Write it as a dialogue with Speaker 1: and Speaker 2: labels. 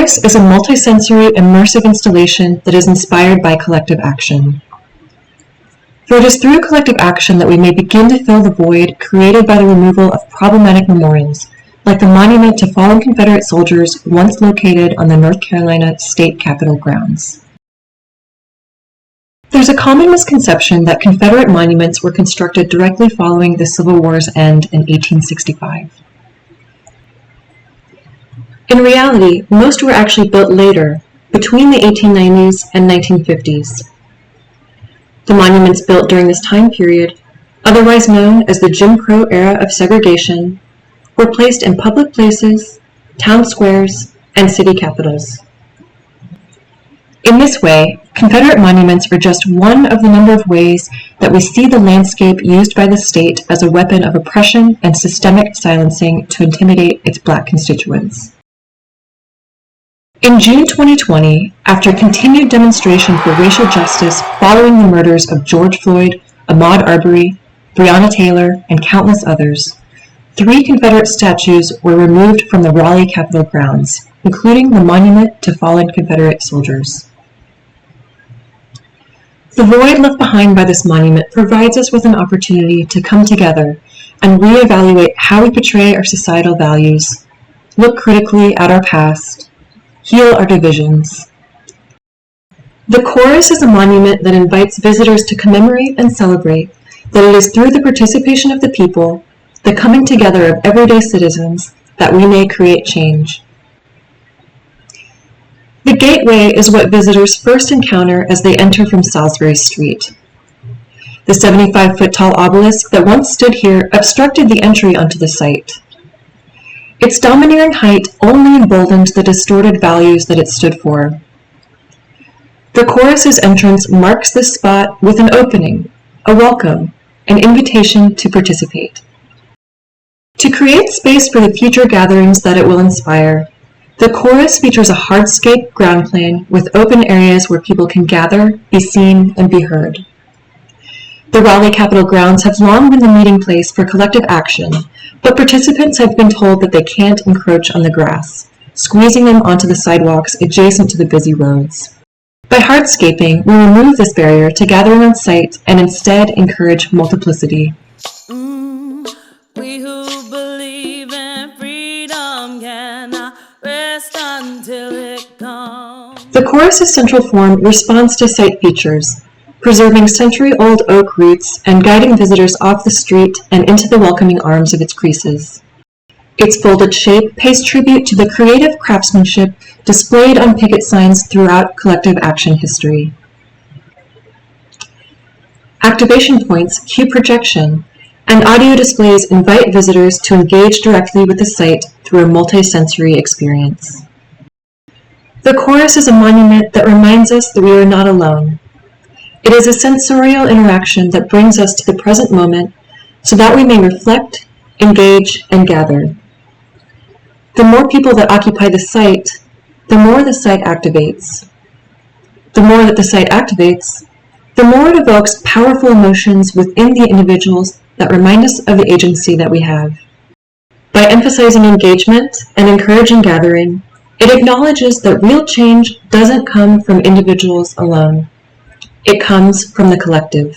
Speaker 1: chorus is a multisensory, immersive installation that is inspired by collective action. For it is through collective action that we may begin to fill the void created by the removal of problematic memorials, like the monument to fallen Confederate soldiers once located on the North Carolina state capitol grounds. There's a common misconception that Confederate monuments were constructed directly following the Civil War's end in 1865. In reality, most were actually built later, between the 1890s and 1950s. The monuments built during this time period, otherwise known as the Jim Crow era of segregation, were placed in public places, town squares, and city capitals. In this way, Confederate monuments are just one of the number of ways that we see the landscape used by the state as a weapon of oppression and systemic silencing to intimidate its Black constituents. In June 2020, after continued demonstration for racial justice following the murders of George Floyd, Ahmaud Arbery, Breonna Taylor, and countless others, 3 Confederate statues were removed from the Raleigh Capitol grounds, including the monument to fallen Confederate soldiers. The void left behind by this monument provides us with an opportunity to come together and reevaluate how we portray our societal values, look critically at our past, heal our divisions. The chorus is a monument that invites visitors to commemorate and celebrate that it is through the participation of the people, the coming together of everyday citizens, that we may create change. The gateway is what visitors first encounter as they enter from Salisbury Street. The 75-foot-tall obelisk that once stood here obstructed the entry onto the site. Its domineering height only emboldened the distorted values that it stood for. The chorus's entrance marks this spot with an opening, a welcome, an invitation to participate. To create space for the future gatherings that it will inspire, the chorus features a hardscape ground plane with open areas where people can gather, be seen, and be heard. The Raleigh Capitol grounds have long been the meeting place for collective action, but participants have been told that they can't encroach on the grass, squeezing them onto the sidewalks adjacent to the busy roads. By hardscaping, we remove this barrier to gathering on site and instead encourage multiplicity.
Speaker 2: We who believe in freedom cannot rest until it comes.
Speaker 1: The chorus's central form responds to site features, preserving century-old oak roots and guiding visitors off the street and into the welcoming arms of its creases. Its folded shape pays tribute to the creative craftsmanship displayed on picket signs throughout collective action history. Activation points cue projection, and audio displays invite visitors to engage directly with the site through a multi-sensory experience. The chorus is a monument that reminds us that we are not alone. It is a sensorial interaction that brings us to the present moment so that we may reflect, engage, and gather. The more people that occupy the site, the more the site activates. The more that the site activates, the more it evokes powerful emotions within the individuals that remind us of the agency that we have. By emphasizing engagement and encouraging gathering, it acknowledges that real change doesn't come from individuals alone. It comes from the collective.